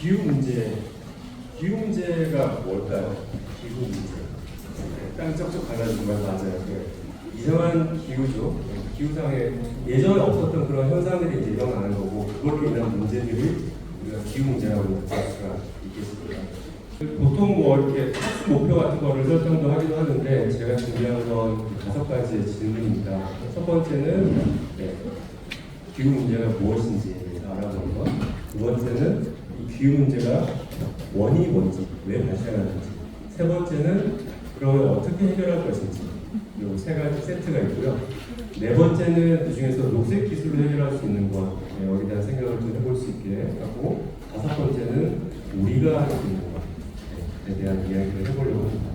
기후 문제, 기후 문제가 뭘까요? 기후 문제. 땅 쩍쩍 갈라지는 건 맞아요. 이상한 기후죠. 기후상에 예전에 없었던 그런 현상들이 이제 일어나는 거고, 그걸로 인한 문제들을 우리가 기후 문제라고 볼 수가 있겠습니다. 보통 뭐 이렇게 학습 목표 같은 거를 설정도 하기도 하는데, 제가 준비한 건 5가지의 질문입니다. 첫 번째는 기후 문제가 무엇인지에 대해서 알아보는 것. 두 번째는 이 기후 문제가 원인이 뭔지, 왜 발생하는지. 세 번째는 그러면 어떻게 해결할 것인지. 이 3가지 세트가 있고요. 네 번째는 그 중에서 녹색 기술로 해결할 수 있는 것, 여기에 대한 생각을 좀 해볼 수 있게 하고, 5번째는 우리가 할 수 있는 것에 대한 이야기를 해보려고 합니다.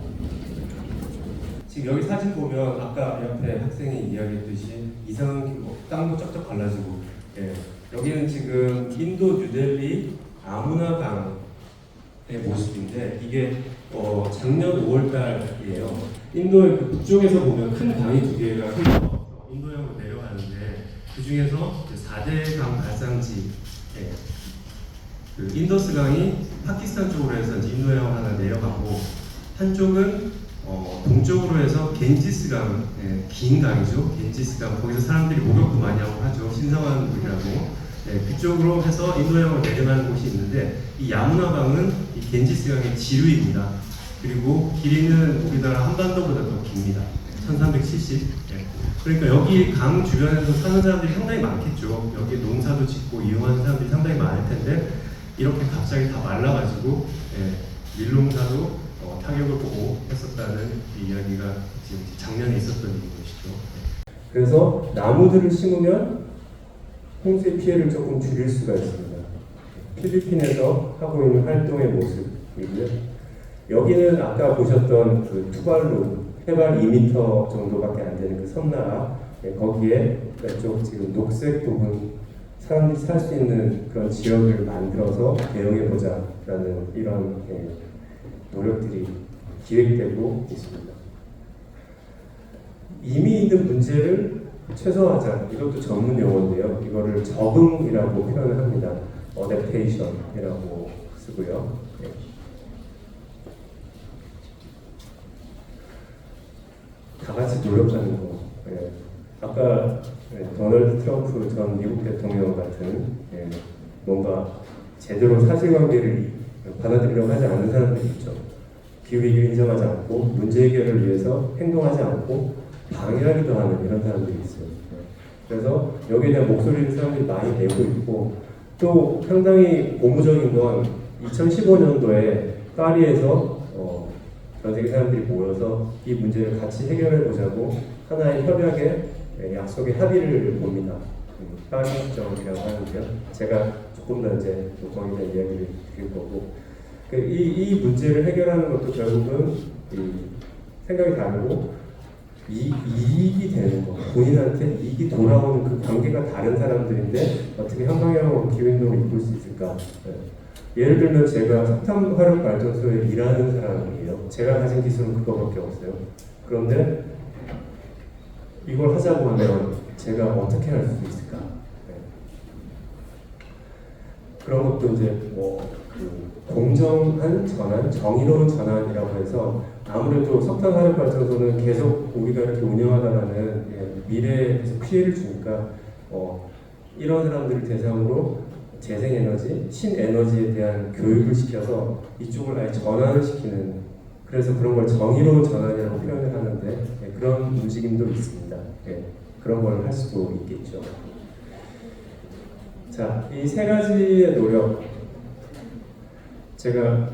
지금 여기 사진 보면 아까 옆에 학생이 이야기했듯이 이상한 땅도 쩍쩍 갈라지고, 여기는 지금 인도 뉴델리 아무나 강의 모습인데, 이게 작년 5월달이에요. 인도의 그 북쪽에서 보면 큰 강이 2개가 흘러 인도양으로 내려가는데, 그 중에서 4대 강 발상지, 그 인더스 강이 파키스탄 쪽으로 해서 인도양으로 하나 내려가고, 한쪽은 동쪽으로 해서 겐지스 강, 긴 강이죠. 겐지스 강, 거기서 사람들이 목욕도 많이 하고 하죠. 신성한 물이라고. 그쪽으로 해서 인도양으로 내려가는 곳이 있는데, 이 야무나 강은 이 겐지스 강의 지류입니다. 그리고 길이는 우리나라 한반도보다 더 깁니다. 1370. 그러니까 여기 강 주변에서 사는 사람들이 상당히 많겠죠. 여기 농사도 짓고 이용하는 사람들이 상당히 많을 텐데, 이렇게 갑자기 다 말라가지고 밀농사도 타격을 보고 했었다는 이야기가 지금 작년에 있었던 것이죠. 그래서 나무들을 심으면 홍수의 피해를 조금 줄일 수가 있습니다. 필리핀에서 하고 있는 활동의 모습이고요. 여기는 아까 보셨던 그 투발루, 해발 2m 정도밖에 안 되는 그 섬나라, 거기에 쪽 지금 녹색 부분, 사람들이 살 수 있는 그런 지역을 만들어서 대응해보자라는 이런 노력들이 기획되고 있습니다. 이미 있는 문제를 최소화하자, 이것도 전문 용어인데요. 이거를 적응이라고 표현을 합니다. 어댑테이션이라고 쓰고요. 다 같이 노력하는 거. 아까 도널드 트럼프 전 미국 대통령 같은 뭔가 제대로 사실관계를 받아들이려고 하지 않는 사람들이 있죠. 기후위기를 인정하지 않고 문제 해결을 위해서 행동하지 않고 방해하기도 하는 이런 사람들이 있어요. 그래서 여기에 대한 목소리를 사람들이 많이 내고 있고, 또 상당히 고무적인 건 2015년도에 파리에서 전 세계 사람들이 모여서 이 문제를 같이 해결해 보자고 하나의 협약의 약속의 합의를 봅니다. 파리 협정이라고 하는데요. 제가 조금 더 이제 거기에 대한 이야기를 드릴 거고, 이 문제를 해결하는 것도 결국은 생각이 다르고 이익이 되는 거, 본인한테 이익이 돌아오는 그 관계가 다른 사람들인데 어떻게 한 방향으로 기후행동을 이끌 수 있을까? 예를 들면 제가 석탄 화력 발전소에 일하는 사람이에요. 제가 가진 기술은 그거밖에 없어요. 그런데 이걸 하자고 하면 제가 어떻게 할 수 있을까? 그런 것도 이제 공정한 전환, 정의로운 전환이라고 해서, 아무래도 석탄 화력 발전소는 계속 우리가 이렇게 운영하다가는 미래에서 피해를 주니까 이런 사람들을 대상으로 재생에너지, 신에너지에 대한 교육을 시켜서 이쪽을 아예 전환을 시키는, 그래서 그런 걸 정의로운 전환이라고 표현을 하는데, 그런 움직임도 있습니다. 그런 걸 할 수도 있겠죠. 자, 이 3가지의 노력, 제가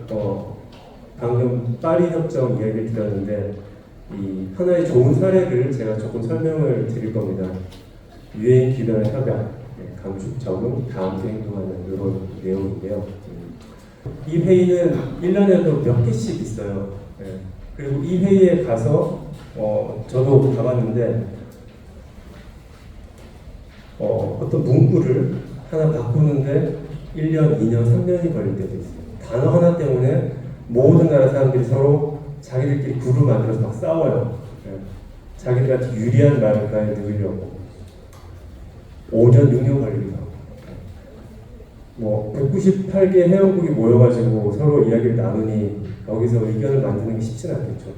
방금 파리 협정 이야기를 드렸는데, 이 하나의 좋은 사례를 제가 조금 설명을 드릴 겁니다. 유엔 기변 협약, 감축, 적응, 다음에 행동하는 이런 내용인데요. 이 회의는 1년에도 몇 개씩 있어요. 그리고 이 회의에 가서 저도 가봤는데 어떤 문구를 하나 바꾸는데 1년, 2년, 3년이 걸릴 때도 있어요. 단어 하나 때문에 모든 나라 사람들이 서로 자기들끼리 그룹 만들어서 막 싸워요. 자기들한테 유리한 말을 넣으려고 5년, 6년 걸리기도 하고. 뭐 198개 회원국이 모여가지고 서로 이야기를 나누니 여기서 의견을 만드는 게 쉽지는 않겠죠.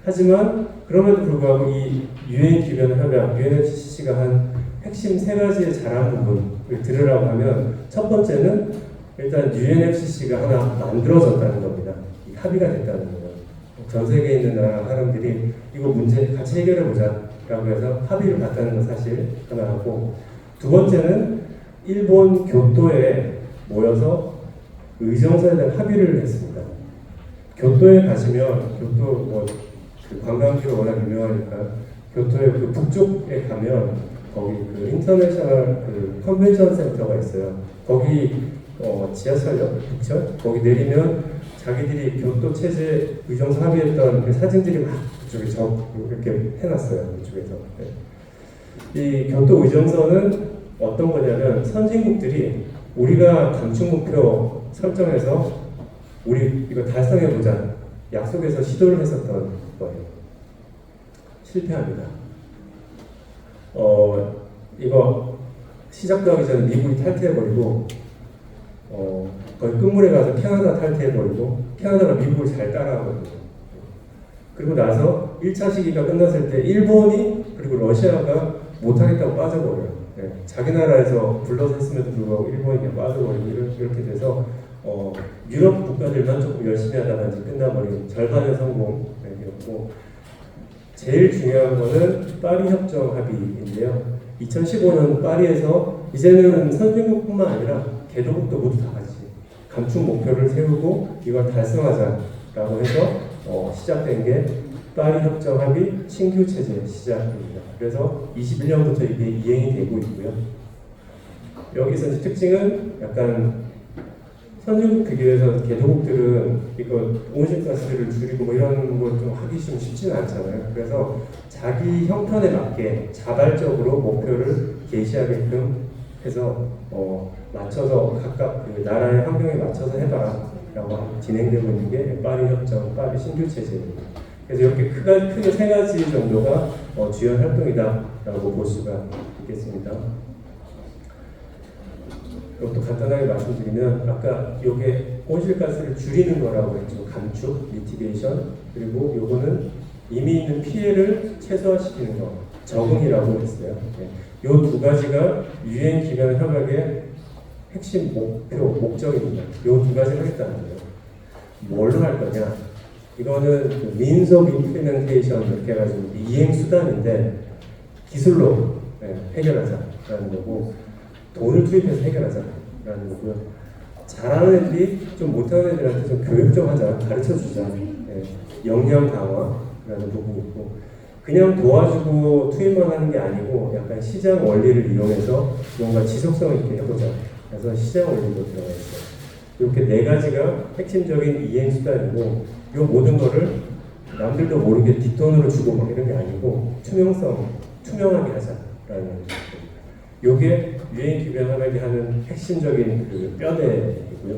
하지만 그럼에도 불구하고 이 유엔 기변 협약, UNFCC가 한 핵심 세 가지의 잘한 부분을 들으라고 하면 첫 번째는 일단 UNFCC가 하나 만들어졌다는 겁니다. 합의가 됐다는 거예요. 전 세계에 있는 나라 사람들이 이거 문제 같이 해결해 보자라고 해서 합의를 봤다는 건 사실 하나하고, 두 번째는 일본 교토에 모여서 의정서에 대한 합의를 했습니다. 교토에 가시면 교토 그 관광지가 워낙 유명하니까 교토의 그 북쪽에 가면 거기 그 인터내셔널 그 컨벤션 센터가 있어요. 거기 지하철역 북철 거기 내리면 자기들이 교토 체제 의정서 합의했던 그 사진들이 막 그쪽에 이렇게 해놨어요. 그쪽에서. 네. 이 교토 의정서는 어떤 거냐면 선진국들이 우리가 감축 목표 설정해서 우리 이거 달성해보자 약속해서 시도를 했었던 거예요. 실패합니다. 이거 시작도 하기 전에 미국이 탈퇴해버리고 거의 끝물에 가서 캐나다 탈퇴해버리고 캐나다가 미국을 잘 따라하거든요. 그리고 나서 1차 시기가 끝났을 때 일본이 그리고 러시아가 못하겠다고 빠져버려요. 네. 자기 나라에서 불러서 했음에도 불구하고 일본이 그냥 빠져버리고 이렇게 돼서 유럽 국가들만 조금 열심히 하다가 이제 끝나버린 절반의 성공이었고, 제일 중요한 거는 파리 협정 합의인데요. 2015년 파리에서 이제는 선진국뿐만 아니라 개도국도 모두 다 같이 감축 목표를 세우고 이걸 달성하자라고 해서 시작된 게 파리 협정 합의 신규 체제 시작입니다. 그래서 21년부터 이게 이행이 되고 있고요. 여기서 이제 특징은 약간 선진국 비교해서 개도국들은 이거 온실가스를 줄이고 뭐 이런 걸 좀 하기 좀 쉽지는 않잖아요. 그래서 자기 형편에 맞게 자발적으로 목표를 제시하게끔 해서 맞춰서 각각 그 나라의 환경에 맞춰서 해봐라라고 진행되고 있는 게 파리 협정, 파리 신규 체제입니다. 그래서 이렇게 크게 세 가지 정도가 주요 활동이다라고 볼 수가 있겠습니다. 이것도 간단하게 말씀드리면 아까 이게 온실가스를 줄이는 거라고 했죠. 감축, 미티게이션, 그리고 요거는 이미 있는 피해를 최소화시키는 거, 적응이라고 했어요. 네. 요 두 가지가 유엔 기변 협약의 핵심 목적입니다. 요 두 가지를 하겠다는 거예요. 뭘로 할 거냐? 이거는 그 means of implementation 이렇게 해가지고 이행 수단인데 기술로 해결하자라는 거고, 돈을 투입해서 해결하자라는 거고요. 잘하는 애들이 좀 못하는 애들한테 좀 교육 좀 하자, 가르쳐 주자, 역량 강화라는 부분이 있고, 그냥 도와주고 투입만 하는 게 아니고 약간 시장 원리를 이용해서 뭔가 지속성 있게 해보자. 그래서 시장 원리도 들어가 있어요. 이렇게 네 가지가 핵심적인 이행 수단이고, 이 모든 거를 남들도 모르게 뒷돈으로 주고 막 이런 게 아니고 투명하게 하자라는 겁니다. 이게 유엔 기변 협약이 하는 핵심적인 그 뼈대이고요.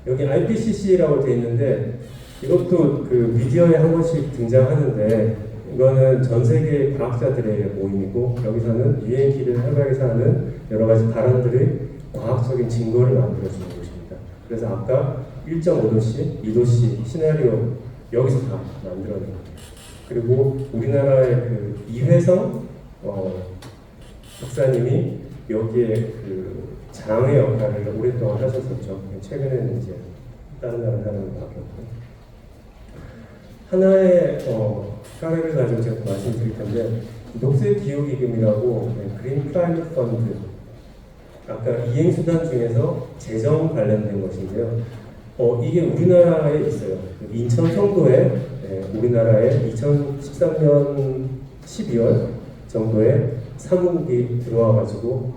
여기 IPCC라고 되어 있는데 이것도 그 미디어에 한 번씩 등장하는데, 이거는 전 세계 과학자들의 모임이고, 여기서는 유엔 기변 협약에서 하는 여러 가지 발언들의 과학적인 증거를 만들어주는 곳입니다. 그래서 아까 1.5도씨, 2도씨 시나리오 여기서 다 만들어낸 거예요. 그리고 우리나라의 그 이회성 박사님이 여기에 그 장의 역할을 오랫동안 하셨었죠. 최근에는 이제 다른 나라 사람을 바뀌었고, 하나의 사례를 가지고 제가 말씀드릴 텐데, 녹색기후기금이라고 그린 클라이밋 펀드, 아까 이행수단 중에서 재정 관련된 것인데요. 이게 우리나라에 있어요. 인천 송도에 우리나라에 2013년 12월 정도에 사무국이 들어와가지고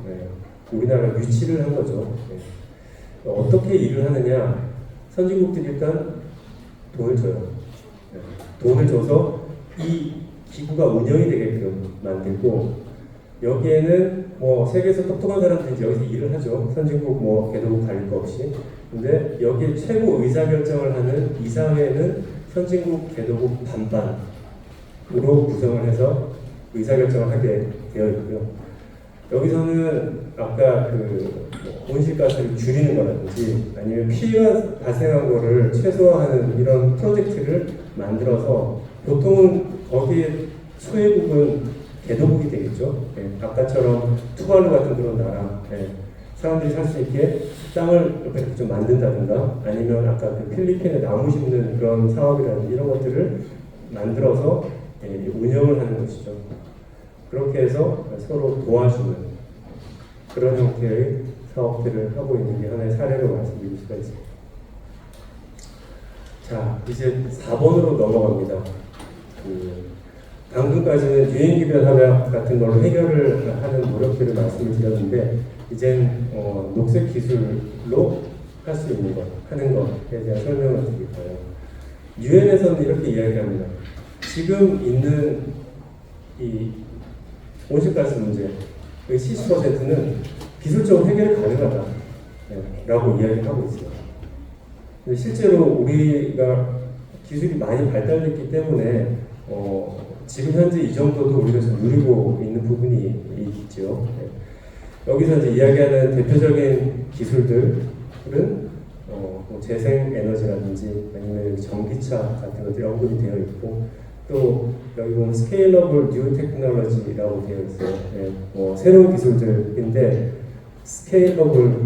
우리나라를 유치를 한 거죠. 어떻게 일을 하느냐? 선진국들이 일단 돈을 줘요. 돈을 줘서 이 기구가 운영이 되게끔 만들고, 여기에는 뭐 세계에서 똑똑한 사람들이 이제 여기서 일을 하죠. 선진국 뭐 개도국 가릴 거 없이. 근데 여기에 최고 의사결정을 하는 이사회는 선진국 개도국 반반으로 구성을 해서 의사결정을 하게 되어 있고요. 여기서는 아까 그 온실가스를 줄이는 거라든지 아니면 피해가 발생한 거를 최소화하는 이런 프로젝트를 만들어서 보통은 거기에 수혜국은 개도국이 되겠죠. 아까처럼 투발루 같은 그런 나라, 사람들이 살 수 있게 땅을 옆에 좀 만든다든가 아니면 아까 그 필리핀에 나무 심는 그런 사업이라든지 이런 것들을 만들어서 운영을 하는 것이죠. 그렇게 해서 서로 도와주는 그런 형태의 사업들을 하고 있는 게 하나의 사례로 말씀드릴 수가 있습니다. 자, 이제 4번으로 넘어갑니다. 방금까지는 유행기별 협약 같은 걸로 해결을 하는 노력들을 말씀을 드렸는데 이젠 녹색 기술로 할 수 있는 것, 하는 것에 대한 설명을 드릴 거예요. 유엔에서는 이렇게 이야기합니다. 지금 있는 이 온실가스 문제의 70%는 기술적으로 해결이 가능하다라고 이야기하고 있어요. 근데 실제로 우리가 기술이 많이 발달됐기 때문에 지금 현재 이 정도도 우리가 좀 누리고 있는 부분이 있죠. 여기서 이제 이야기하는 대표적인 기술들은 뭐 재생 에너지라든지 아니면 여기 전기차 같은 것들이 언급이 되어 있고 또 여기 보면 스케일러블 뉴 테크놀로지라고 되어 있어요. 새로운 기술들인데 스케일러블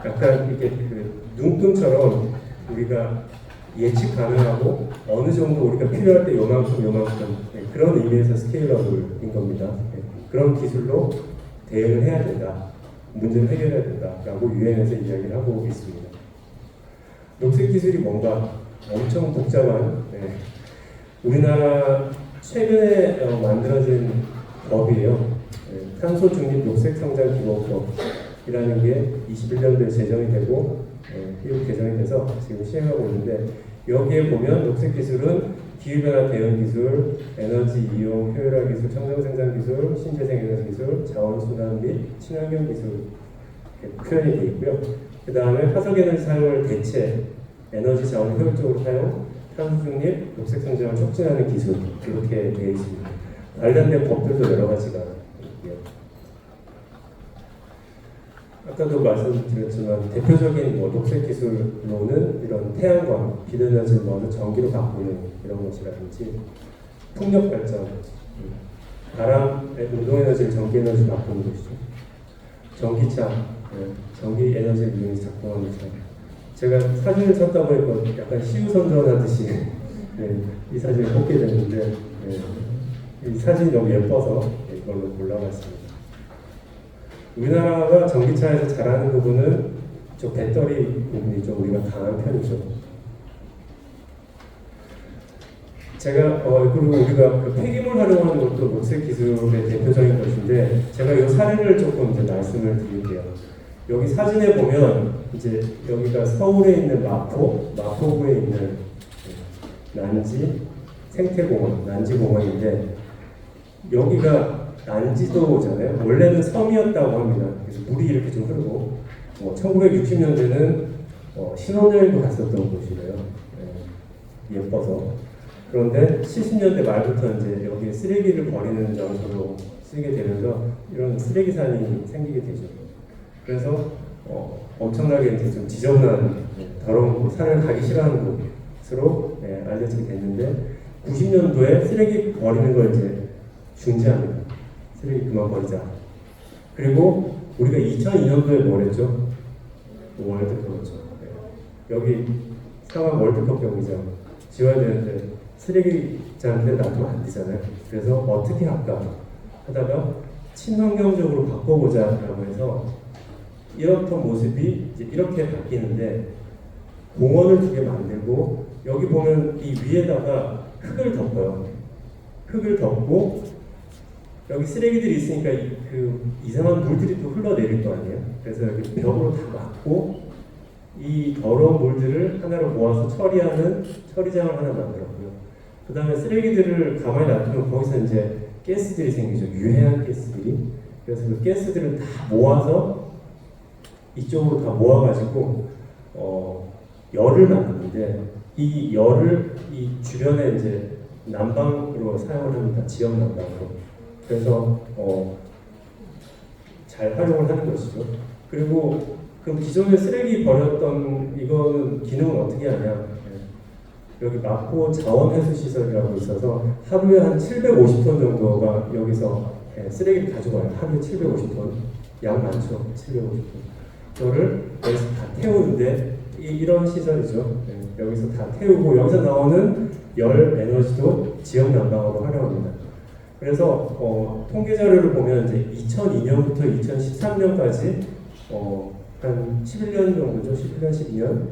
약간 이게 그 눈금처럼 우리가 예측 가능하고 어느 정도 우리가 필요할 때 요만큼 그런 의미에서 스케일러블인 겁니다. 그런 기술로 대응을 해야 된다. 문제를 해결해야 된다라고 유엔에서 이야기를 하고 있습니다. 녹색 기술이 뭔가 엄청 복잡한 우리나라 최근에 만들어진 법이에요. 탄소 중립 녹색 성장 기본법이라는 게 21년도에 제정이 되고 피부 개정이 돼서 지금 시행하고 있는데 여기에 보면 녹색 기술은 기후변화 대응 기술, 에너지 이용 효율화 기술, 청정 생산 기술, 신재생 에너지 기술, 자원 순환 및 친환경 기술 이렇게 표현이 되어 있고요. 그 다음에 화석 에너지 사용을 대체, 에너지 자원을 효율적으로 사용, 탄소 중립, 녹색 성장을 촉진하는 기술 이렇게 되어 있습니다. 관련된 법들도 여러 가지가 있고요. 아까도 말씀드렸지만 대표적인 녹색 기술로는 이런 태양광, 빛에너지를 모아서 전기로 바꾸는 이런 것이라든지 풍력 발전, 바람의 운동 에너지를 전기 에너지로 바꾸는 것이죠. 전기차, 전기 에너지를 이용해서 작동하는 차. 제가 사진을 찾다 보니까 약간 시우선전하듯이 이 사진을 뽑게 됐는데 이 사진이 너무 예뻐서 이걸로 골라봤습니다. 우리나라가 전기차에서 잘하는 부분은 저 배터리 부분이 좀 우리가 강한 편이죠. 제가 그리고 우리가 그 폐기물 활용하는 것도 녹색 기술의 대표적인 것인데 제가 이 사례를 조금 이제 말씀을 드릴게요. 여기 사진에 보면 이제 여기가 서울에 있는 마포구에 있는 난지 생태공원, 난지공원인데 여기가 난지도잖아요. 원래는 섬이었다고 합니다. 그래서 물이 이렇게 좀 흐르고 1960년대는 신혼여행도 갔었던 곳이래요. 예뻐서. 그런데 70년대 말부터 이제 여기에 쓰레기를 버리는 장소로 쓰이게 되면서 이런 쓰레기산이 생기게 되죠. 그래서 엄청나게 이제 좀 지저분한 더러운 산을 가기 싫어하는 곳으로 알려지게 됐는데 90년도에 쓰레기 버리는 걸 이제 중지합니다. 쓰레기 그만 버리자. 그리고 우리가 2002년도에 뭘 했죠? 월드컵이죠. 여기 상암 월드컵 경기장 지어야 되는데 쓰레기장인데 놔두면 안 되잖아요. 그래서 어떻게 할까 하다가 친환경적으로 바꿔보자라고 해서 이렇던 모습이 이제 이렇게 바뀌는데 공원을 2개 만들고 여기 보면 이 위에다가 흙을 덮어요. 흙을 덮고 여기 쓰레기들이 있으니까 그 이상한 물들이 또 흘러내릴 거 아니에요. 그래서 여기 벽으로 다 막고 이 더러운 물들을 하나로 모아서 처리하는 처리장을 하나 만들었고요. 그 다음에 쓰레기들을 가만히 놔두면 거기서 이제 가스들이 생기죠. 유해한 가스들이. 그래서 그 가스들을 다 모아서 이쪽으로 다 모아가지고 열을 만드는데 이 열을 이 주변에 이제 난방으로 사용을 합니다. 지역 난방으로. 그래서 잘 활용을 하는 것이죠. 그리고 그럼 기존에 쓰레기 버렸던 이거는 기능은 어떻게 하냐? 여기 마포 자원회수시설이라고 있어서 하루에 한 750톤 정도가 여기서 쓰레기를 가져가요. 하루에 750톤. 양 많죠? 750톤. 그거를 여기서 다 태우는데 이런 시설이죠. 여기서 다 태우고 여기서 나오는 열 에너지도 지역 난방으로 활용합니다. 그래서 통계 자료를 보면 이제 2002년부터 2013년까지 한 11년 정도죠. 11년, 12년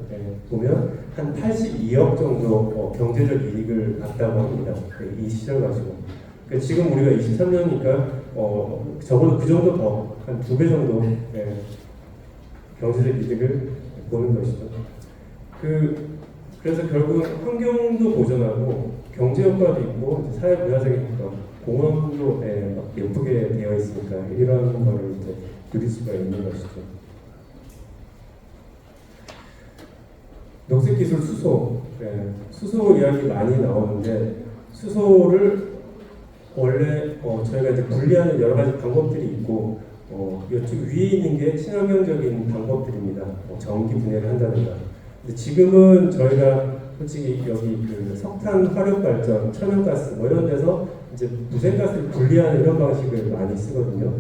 보면 한 82억 정도 경제적 이익을 봤다고 합니다. 이 시절 가지고. 그러니까 지금 우리가 23년이니까 적어도 그 정도 더, 한 2배 정도 경제적 이득을 보는 것이죠. 그래서 결국은 환경도 보존하고 경제 효과도 있고 사회 문화적인 효과, 공원도 예쁘게 되어 있으니까 이런 거를 이제 누릴 수가 있는 것이죠. 녹색기술 수소, 수소 이야기 많이 나오는데 수소를 원래 저희가 이제 분리하는 여러 가지 방법들이 있고 이쪽 위에 있는 게 친환경적인 방법들입니다. 전기 분해를 한다든가. 근데 지금은 저희가 솔직히 여기 그 석탄 화력 발전, 천연가스 뭐 이런 데서 이제 무생가스를 분리하는 이런 방식을 많이 쓰거든요.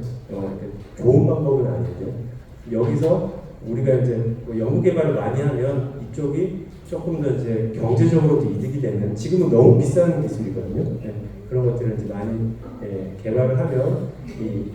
좋은 방법은 아닌데 여기서 우리가 이제 연구 개발을 많이 하면 이쪽이 조금 더 이제 경제적으로도 이득이 되는, 지금은 너무 비싼 기술이거든요. 그런 것들을 이제 많이 개발을 하면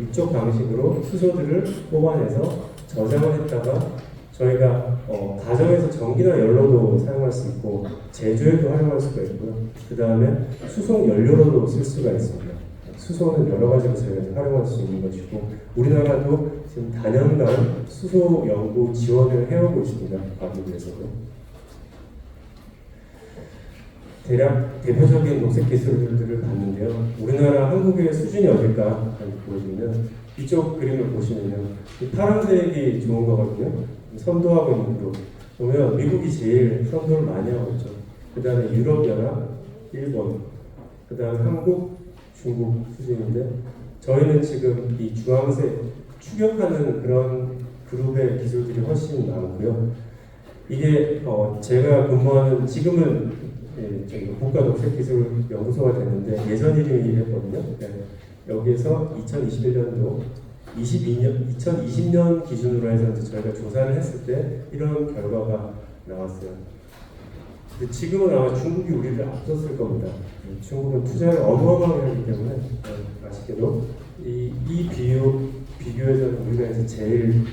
이쪽 방식으로 수소들을 뽑아내서 저장을 했다가 저희가 가정에서 전기나 연료도 사용할 수 있고 제조에도 활용할 수가 있고요. 그 다음에 수송 연료로도 쓸 수가 있습니다. 수소는 여러 가지로 저희가 활용할 수 있는 것이고 우리나라도 지금 단연간 수소 연구 지원을 해오고 있습니다. 과기부에서도. 대략 대표적인 녹색 기술들을 봤는데요. 우리나라 한국의 수준이 어딜까 보여주면 이쪽 그림을 보시면요. 이 파란색이 좋은 거거든요. 선도하고 있는 그룹. 보면 미국이 제일 선도를 많이 하고 있죠. 그 다음에 유럽연합, 일본, 그 다음에 한국, 중국 수준인데 저희는 지금 이 주황색 추격하는 그런 그룹의 기술들이 훨씬 많고요. 이게 제가 근무하는 지금은 국가녹색기술연구소가 됐는데 예전 이름이 이랬거든요. 여기에서 2021년도 2020년 기준으로 해서 이제 저희가 조사를 했을 때 이런 결과가 나왔어요. 근데 지금은 아마 중국이 우리를 앞섰을 겁니다. 중국은 투자를 어마어마하게 하기 때문에 아쉽게도 이 비교에서는 우리가 이제 제일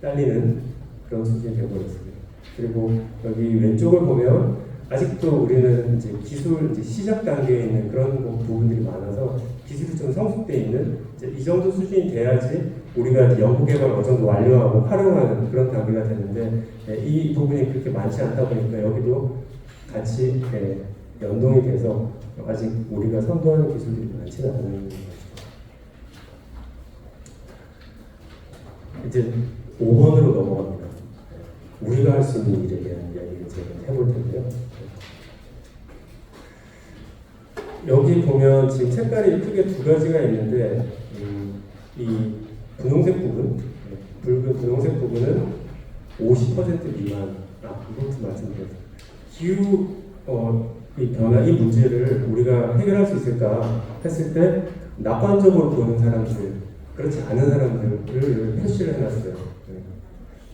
딸리는 그런 수준이 되어버렸습니다. 그리고 여기 왼쪽을 보면 아직도 우리는 이제 기술 이제 시작 단계에 있는 그런 부분들이 많아서 기술이 좀 성숙되어 있는 이제 이 정도 수준이 돼야지 우리가 이제 연구 개발 어느 정도 완료하고 활용하는 그런 단계가 되는데 이 부분이 그렇게 많지 않다 보니까 여기도 같이 연동이 돼서 아직 우리가 선도하는 기술들이 많지는 않은 거죠. 이제 5번으로 넘어갑니다. 우리가 할 수 있는 일에 대한 이야기를 제가 해볼 텐데요. 여기 보면 지금 색깔이 크게 두 가지가 있는데 이 분홍색 부분, 붉은 분홍색 부분은 50% 미만. 이것도 말씀드렸어요. 기후 이 변화, 이 문제를 우리가 해결할 수 있을까 했을 때 낙관적으로 보는 사람들, 그렇지 않은 사람들을 표시를 해놨어요.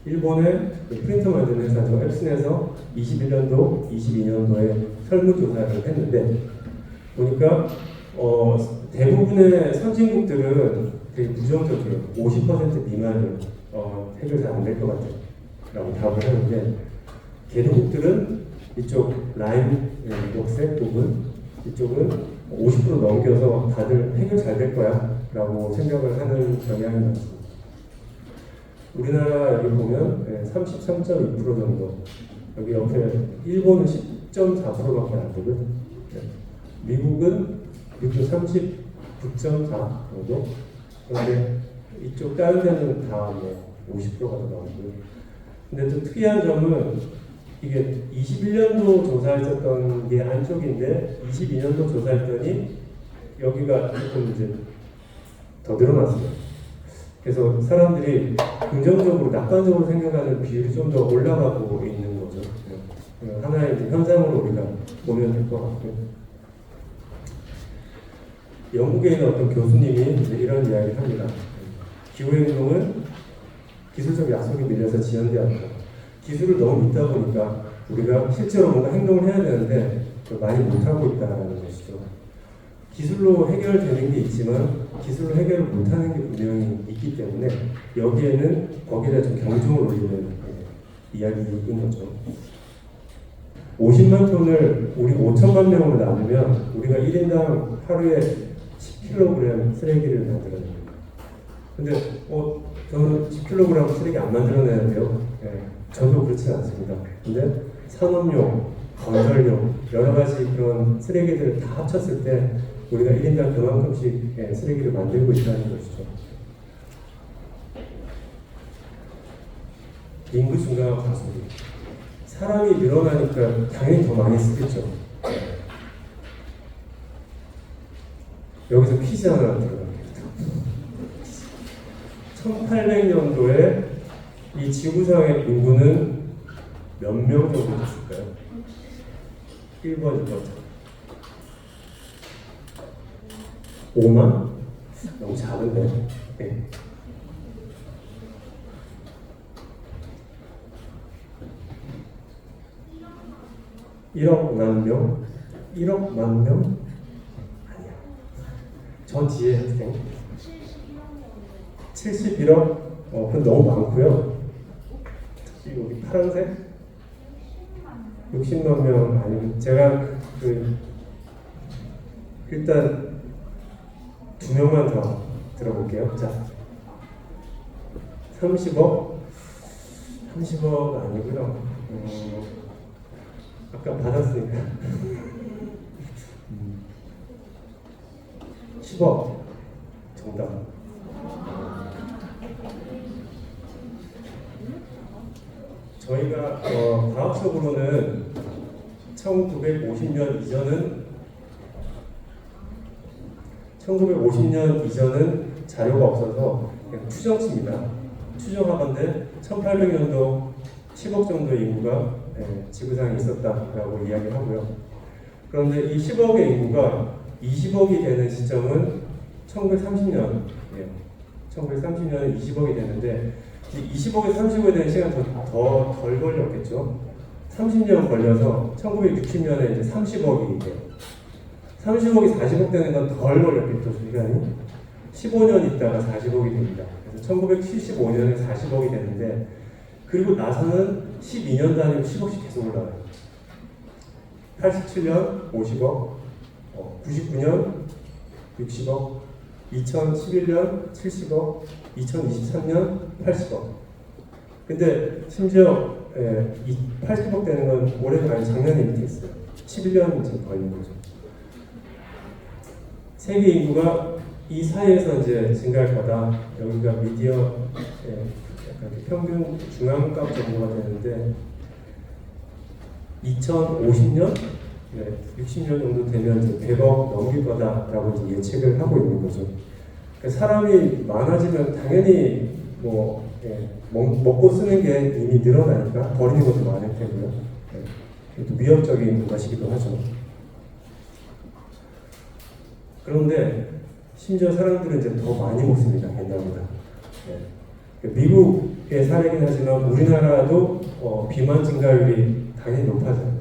일본의 프린터 만드는 회사죠. 앱슨에서 21년도, 22년도에 설문조사를 했는데 보니까 대부분의 선진국들은 되게 부정적이에요. 50% 미만은 해결 잘 안 될 것 같아요 라고 답을 하는데 개도국들은 이쪽 라임 녹색 부분 이쪽은 50% 넘겨서 다들 해결 잘 될 거야 라고 생각을 하는 경향이 많습니다. 우리나라 여기 보면 33.2% 정도, 여기 옆에 일본은 10.4%밖에 안 되고요. 미국은 39.4 정도. 그런데 이쪽 다른 데는 다 50%가 나오고요. 근데 또 특이한 점은 이게 21년도 조사했었던 게 안쪽인데 22년도 조사했더니 여기가 조금 이제 더 늘어났어요. 그래서 사람들이 긍정적으로, 낙관적으로 생각하는 비율이 좀 더 올라가고 있는 거죠. 하나의 이제 현상으로 우리가 보면 될 것 같고요. 영국에 있는 어떤 교수님이 이제 이런 이야기를 합니다. 기후행동은 기술적 약속이 밀려서 지연되었다. 기술을 너무 믿다 보니까 우리가 실제로 뭔가 행동을 해야 되는데 많이 못하고 있다는 것이죠. 기술로 해결되는 게 있지만 기술로 해결을 못하는 게 분명히 있기 때문에 여기에는 거기에 좀 경종을 울리는 이야기인 거죠. 50만 톤을 우리 5천만 명으로 나누면 우리가 1인당 하루에 10kg 쓰레기를 만들어냅니다. 근데 저는 10kg 쓰레기 안 만들어내는데요. 저도 그렇지 않습니다. 근데 산업용, 건설용 여러 가지 그런 쓰레기들을 다 합쳤을 때 우리가 1인당 그만큼씩 쓰레기를 만들고 있다는 것이죠. 인구 증가와 과소비. 사람이 늘어나니까 당연히 더 많이 쓰겠죠. 여기서 퀴즈 하나 들어갑니다. 1800년도에 이 지구상의 인구는 몇 명 정도 됐을까요? 1번, 2번. 5만? 너무 작은데. 네. 1억 만 명? 1억 만 명? 아니야. 저 뒤에 학생. 71억? 그건 너무 많고요. 여기 파란색? 60만 명 아니면 제가 일단 2명만 더 들어볼게요. 자, 30억? 30억 아니고요. 아까 받았으니까 10억 정답. 저희가 과학적으로는 1950년 이전은 자료가 없어서 그냥 추정치입니다. 추정하건대 1800년도 10억 정도의 인구가 지구상에 있었다라고 이야기를 하고요. 그런데 이 10억의 인구가 20억이 되는 시점은 1930년, 1930년에 20억이 되는데 20억에 30억이 되는 시간 덜 걸렸겠죠. 30년 걸려서 1960년에 이제 30억이 돼요. 30억이 40억 되는 건 덜 걸렸겠죠, 시간이. 15년 있다가 40억이 됩니다. 그래서 1975년에 40억이 되는데 그리고 나서는 12년 단위로 10억씩 계속 올라가요. 87년 50억, 99년 60억, 2011년 70억, 2023년 80억. 근데 심지어 80억 되는 건 올해가 아니라 작년에 이미 됐어요. 11년 지금 걸린 거죠. 세계 인구가 이 사이에서 이제 증가할 거다. 여기가 미디어 약간 평균 중앙값 정도가 되는데 2050년, 60년 정도 되면 이제 100억 넘길 거다라고 이제 예측을 하고 있는 거죠. 그러니까 사람이 많아지면 당연히 먹고 쓰는 게 이미 늘어나니까 버리는 것도 많을 테고요. 또 위협적인 것이기도 하죠. 그런데 심지어 사람들은 이제 더 많이 먹습니다. 옛날보다. 미국의 사례긴 하지만 우리나라도 비만 증가율이 당연히 높아져요.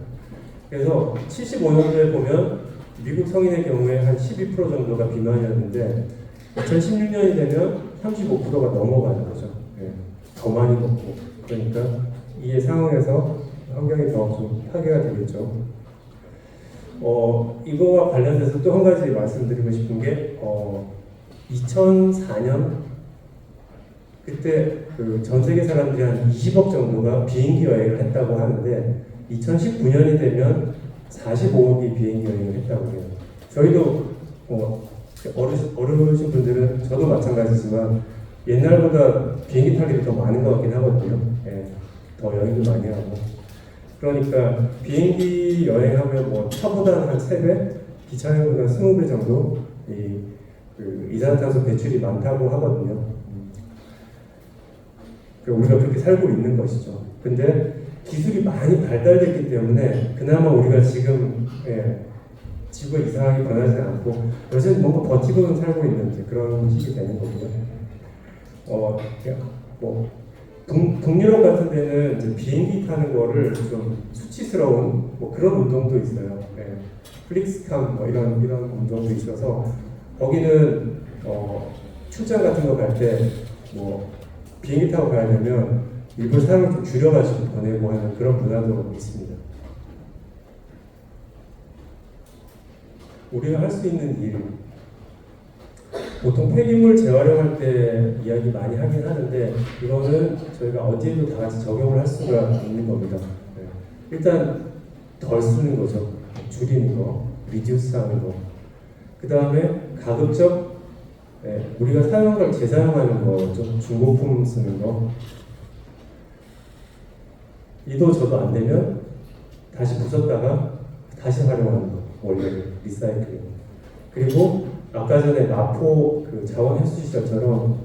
그래서 75년도에 보면 미국 성인의 경우에 한 12% 정도가 비만이었는데 2016년이 되면 35%가 넘어가는 거죠. 더 많이 먹고. 그러니까 이 상황에서 환경이 더 좀 파괴가 되겠죠. 이거와 관련돼서 또 한 가지 말씀드리고 싶은 게 2004년 그때 전 세계 사람들이 한 20억 정도가 비행기 여행을 했다고 하는데 2019년이 되면 45억이 비행기 여행을 했다고 해요. 저희도 어르신 분들은 저도 마찬가지지만 옛날보다 비행기 탈 일이 더 많은 것 같긴 하거든요. 더 여행도 많이 하고. 그러니까 비행기 여행하면 차보다 한 3배, 기차 여행보다 20배 정도 그 이산화탄소 배출이 많다고 하거든요. 우리가 그렇게 살고 있는 것이죠. 근데 기술이 많이 발달됐기 때문에 그나마 우리가 지금 지구가 이상하게 변하지 않고 여전히 뭔가 버티고는 살고 있는 그런 시기 되는 거고요. 뭐 북유럽 같은 데는 이제 비행기 타는 거를 좀 수치스러운 뭐 그런 운동도 있어요. 플릭스캄 뭐 이런 운동도 있어서 거기는 출장 같은 거 갈 때 뭐 비행기 타고 가야 되면 일부 사람을 좀 줄여가지고 보내고 하는 그런 문화도 있습니다. 우리가 할 수 있는 일, 보통 폐기물 재활용할 때 이야기 많이 하긴 하는데 이거는 저희가 어디에도 다 같이 적용을 할 수가 있는 겁니다. 일단 덜 쓰는 거죠. 줄이는 거, 리듀스 하는 거. 그 다음에 가급적 우리가 사용한 걸 재사용하는 거, 좀 중고품 쓰는 거. 이도 저도 안 되면 다시 부쉈다가 다시 활용하는 거, 원래 리사이클링. 그리고 아까 전에 마포 그 자원회수시설처럼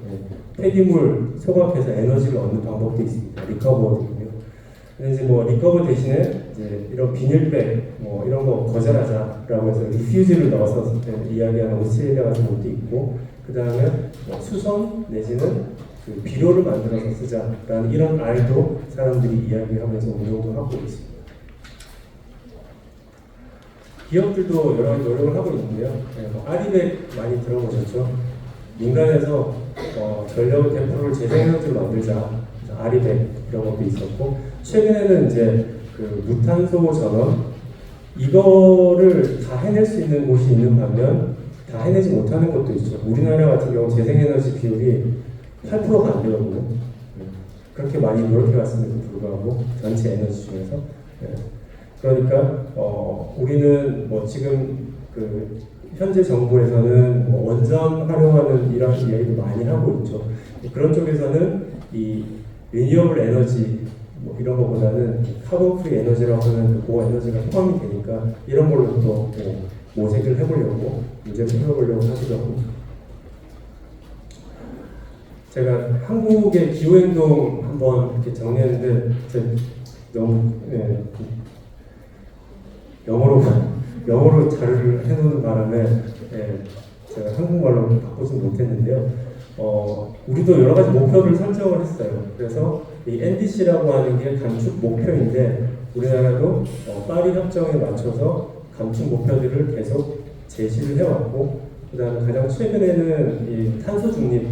폐기물 소각해서 에너지를 얻는 방법도 있습니다. 리커버거든요. 근데 이제 뭐 리커버 대신에 이제 이런 비닐백 뭐 이런 거 거절하자라고 해서 리퓨즈를 넣어서 이야기하는 오스트레일리아 같은 것도 있고, 그 다음에 뭐 수선 내지는 그 비료를 만들어서 쓰자라는 이런 알도 사람들이 이야기하면서 운동도 하고 있습니다. 기업들도 여러 가지 노력을 하고 있는데요. 아리백 많이 들어보셨죠? 민간에서 전력 100%를 재생에너지로 만들자, 아리백 이런 것도 있었고, 최근에는 이제 그 무탄소 전원 이거를 다 해낼 수 있는 곳이 있는 반면 다 해내지 못하는 것도 있죠. 우리나라 같은 경우 재생에너지 비율이 8%가 안 되거든요. 그렇게 많이 노력해왔음에도 불구하고 전체 에너지 중에서. 그러니까 우리는 뭐 지금 그 현재 정부에서는 뭐 원전 활용하는 이런 이야기도 많이 하고 있죠. 그런 쪽에서는 이 리니어블 에너지 뭐 이런 것보다는 카본 프리 에너지라고 하는 그 에너지가 포함이 되니까 이런 걸로 또 모색을 해보려고 문제를 풀어보려고 하기도 합니다. 제가 한국의 기후행동 한번 이렇게 정리했는데 너무 영어로 자료를 해놓는 바람에 제가 한국말로 바꾸지 못했는데요. 우리도 여러 가지 목표를 설정을 했어요. 그래서 이 NDC라고 하는 게 감축 목표인데 우리나라도 파리 협정에 맞춰서 감축 목표들을 계속 제시를 해왔고, 그다음에 가장 최근에는 이 탄소 중립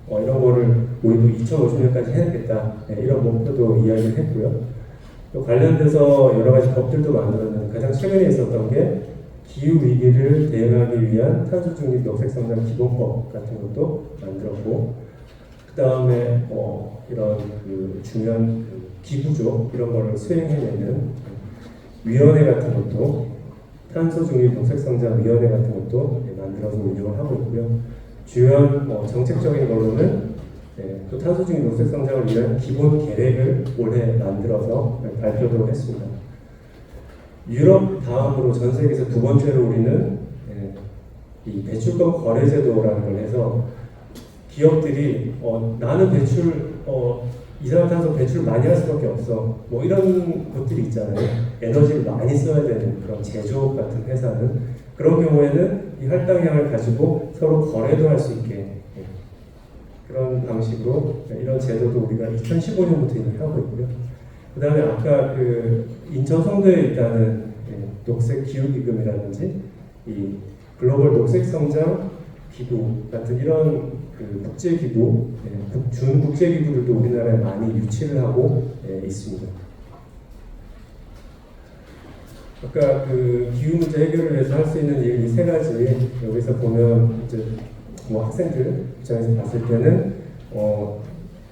이런 거를 우리도 2050년까지 해내겠다 이런 목표도 이야기를 했고요. 또 관련돼서 여러 가지 법들도 만들었는데 가장 최근에 있었던 게 기후 위기를 대응하기 위한 탄소 중립 녹색 성장 기본법 같은 것도 만들었고, 그 다음에 이런 그 중요한 그 기구조 이런 거를 수행해내는 위원회 같은 것도, 탄소 중립 녹색 성장 위원회 같은 것도 만들어서 운영을 하고 있고요. 주요한 정책적인 걸로는 또 탄소 중립 녹색 성장을 위한 기본 계획을 올해 만들어서 발표도 했습니다. 유럽 다음으로 전 세계에서 두 번째로 우리는 이 배출권 거래 제도라는 걸 해서 기업들이 나는 이산화탄소 배출 많이 할 수밖에 없어 뭐 이런 것들이 있잖아요. 에너지를 많이 써야 되는 그런 제조업 같은 회사는 그런 경우에는 이 할당량을 가지고 서로 거래도 할 수 있게 그런 방식으로 이런 제도도 우리가 2015년부터 이미 하고 있고요. 그 다음에 아까 그 인천 송도에 있다는 녹색 기후기금이라든지 이 글로벌 녹색 성장 기구 같은 이런 그 국제기구, 준국제기구들도 우리나라에 많이 유치를 하고 있습니다. 아까 그 기후 문제 해결을 위해서 할 수 있는 일 이 세 가지 여기서 보면 이제 뭐 학생들 입장에서 봤을 때는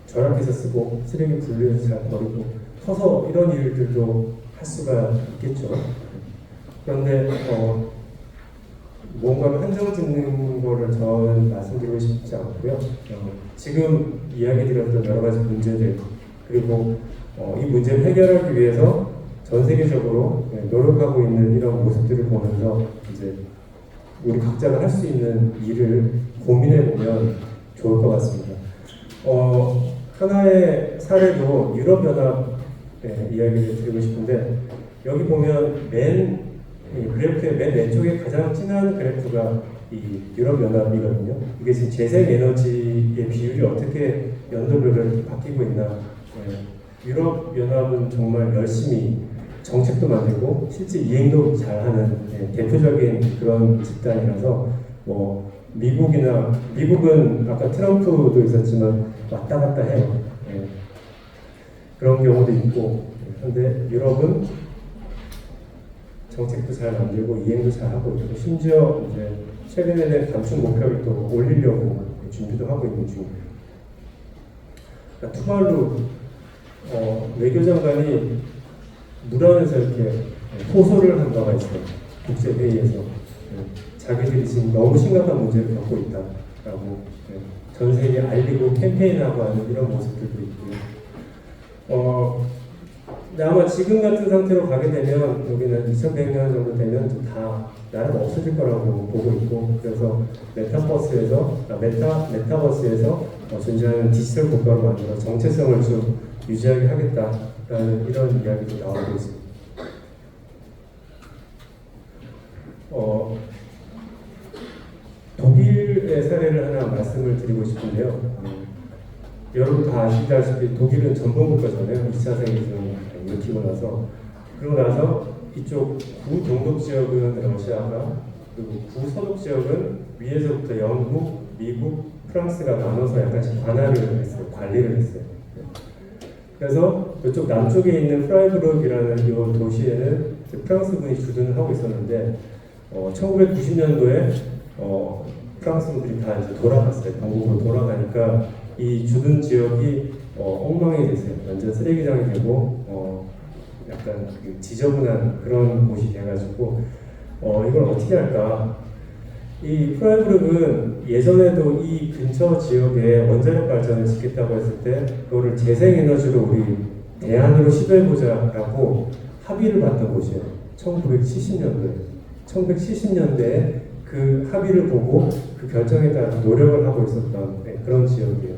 절약해서 쓰고 쓰레기 분리해서 잘 버리고 커서 이런 일들도 할 수가 있겠죠. 그런데 뭔가를 한정 짓는 거를 저는 말씀드리고 싶지 않고요. 지금 이야기 드렸던 여러 가지 문제들 그리고 이 문제를 해결하기 위해서 전 세계적으로 노력하고 있는 이런 모습들을 보면서 이제 우리 각자가 할 수 있는 일을 고민해 보면 좋을 것 같습니다. 하나의 사례도 유럽연합 이야기를 드리고 싶은데, 여기 보면 이 그래프의 맨 왼쪽에 가장 진한 그래프가 이 유럽연합이거든요. 이게 지금 재생에너지의 비율이 어떻게 연도별로 바뀌고 있나. 유럽연합은 정말 열심히 정책도 만들고 실제 이행도 잘하는 대표적인 그런 집단이라서, 미국은 아까 트럼프도 있었지만 왔다 갔다 해요. 그런 경우도 있고, 그런데 유럽은 정책도 잘 만들고 이행도 잘 하고 있고, 심지어 이제 최근에는 감축 목표를 또 올리려고 준비도 하고 있는 중입니다. 그러니까 투발루 외교장관이 물 안에서 이렇게 호소를 한 바가 있어요. 국제회의에서 자기들이 지금 너무 심각한 문제를 겪고 있다라고 전 세계에 알리고 캠페인하고 하는 이런 모습들도 있고요. 근데 아마 지금 같은 상태로 가게 되면 여기는 2100년 정도 되면 다 나라가 없어질 거라고 보고 있고, 그래서 메타버스에서 존재하는 디지털 국가로 만들어 정체성을 좀 유지하게 하겠다라는 이런 이야기도 나오고 있습니다. 독일의 사례를 하나 말씀을 드리고 싶은데요. 여러분 다 아시다시피 독일은 전범 국가잖아요. 2차 세계대전을 일으키고 나서. 그러고 나서 이쪽 구동독 지역은 러시아가, 그리고 구서독 지역은 위에서부터 영국, 미국, 프랑스가 나눠서 약간씩 관리를 했어요. 그래서 이쪽 남쪽에 있는 프라이부르크라는 이 도시에는 프랑스군이 주둔을 하고 있었는데, 1990년도에 프랑스 분들이 다 이제 돌아갔어요. 본국으로 돌아가니까 이 주둔 지역이 엉망이 됐어요. 완전 쓰레기장이 되고 약간 지저분한 그런 곳이 돼가지고 이걸 어떻게 할까? 이 프라이부르크는 예전에도 이 근처 지역에 원자력 발전을 짓겠다고 했을 때 그거를 재생에너지로 우리 대안으로 시도해보자라고 합의를 봤던 곳이에요. 1970년대에 그 합의를 보고 그 결정에 따라 노력을 하고 있었던 그런 지역이에요.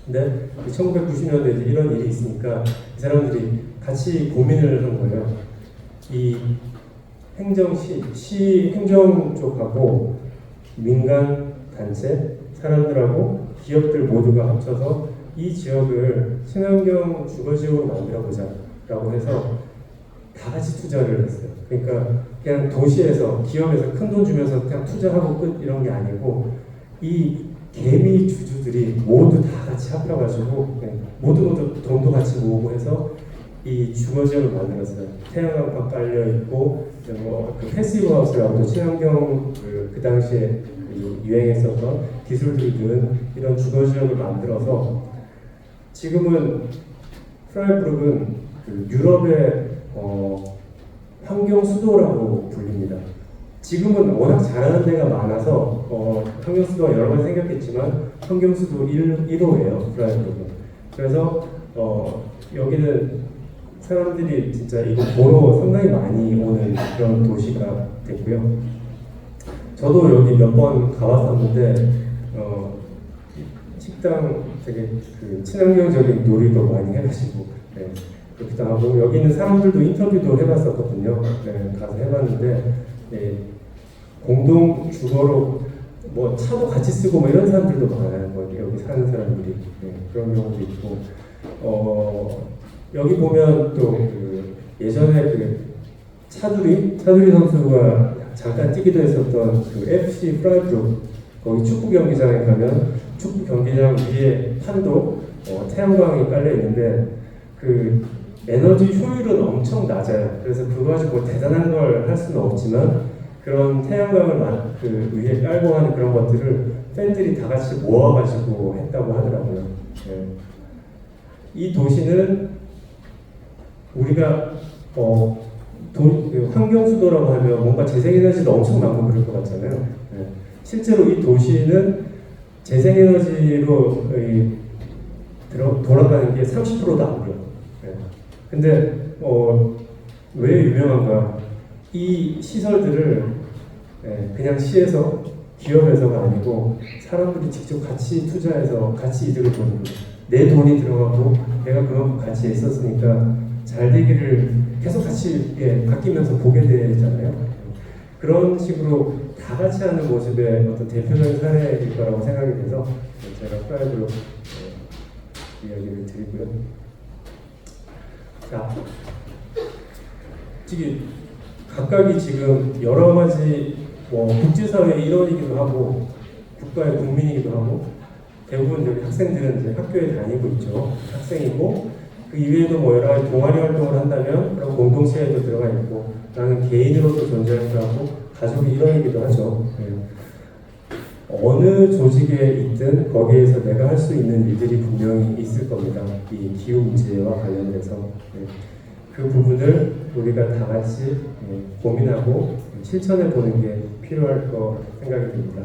근데 1990년대에 이제 이런 일이 있으니까 이 사람들이 같이 고민을 한 거예요. 이 시 행정 쪽하고 민간 단체, 사람들하고 기업들 모두가 합쳐서 이 지역을 친환경 주거지역으로 만들어보자라고 해서 다 같이 투자를 했어요. 그러니까 그냥 도시에서, 기업에서 큰 돈 주면서 그냥 투자하고 끝 이런 게 아니고, 이 개미 주주들이 모두 다 같이 합쳐가지고 모두 돈도 같이 모으고 해서 이 주거지역을 만들었어요. 태양광판 깔려 있고, 그 패시브 하우스라고도 친환경 그 당시에 유행했었던 기술들이 든 이런 주거지역을 만들어서, 지금은 프라이부르크는 그 유럽의 환경 수도라고 불립니다. 지금은 워낙 잘하는 데가 많아서 환경 수도가 여러 가지 생겼겠지만 환경 수도 1호예요, 프라이부르크는. 그래서 여기는 사람들이 진짜 이거 보러 상당히 많이 오는 그런 도시가 됐고요. 저도 여기 몇 번 가봤었는데 식당 되게 그 친환경적인 놀이도 많이 해가지고 그렇기도 하고, 여기 있는 사람들도 인터뷰도 해봤었거든요. 가서 해봤는데 공동 주거로 뭐 차도 같이 쓰고 뭐 이런 사람들도 많아요. 여기 사는 사람들이 그런 경우도 있고, 여기 보면 또 그 예전에 그 차두리 선수가 잠깐 뛰기도 했었던 그 FC 프라이부르크, 거기 축구 경기장에 가면 축구 경기장 위에 판도 태양광이 깔려 있는데 그 에너지 효율은 엄청 낮아요. 그래서 그거 가지고 뭐 대단한 걸 할 수는 없지만 그런 태양광을 그 위에 깔고 하는 그런 것들을 팬들이 다 같이 모아가지고 했다고 하더라고요. 이 도시는 우리가 환경 수도라고 하면 뭔가 재생에너지도 엄청 많고 그럴 것 같잖아요. 실제로 이 도시는 재생에너지로 돌아가는 게 30%도 안 돼요. 근데 왜 유명한가? 이 시설들을 그냥 시에서 기업에서가 아니고 사람들이 직접 같이 투자해서 같이 이득을 보는 거예요. 내 돈이 들어가고 내가 그만큼 같이 애썼으니까 잘 되기를 계속 같이 바뀌면서 보게 되잖아요. 그런 식으로 다 같이 하는 모습의 어떤 대표적인 사례일 거라고 생각이 돼서 제가 프라이드로 이야기를 드리고요. 자, 각각이 지금 여러 가지 국제사회의 일원이기도 하고 국가의 국민이기도 하고 대부분 여기 학생들은 이제 학교에 다니고 있죠. 학생이고 그 이외에도 여러 가지 동아리 활동을 한다면 그런 공동체에도 들어가 있고 나는 개인으로도 존재하기도 하고 가족의 일원이기도 하죠. 어느 조직에 있든 거기에서 내가 할 수 있는 일들이 분명히 있을 겁니다. 이 기후 문제와 관련돼서 그 부분을 우리가 다 같이 고민하고 실천해 보는 게 필요할 거 생각이 듭니다.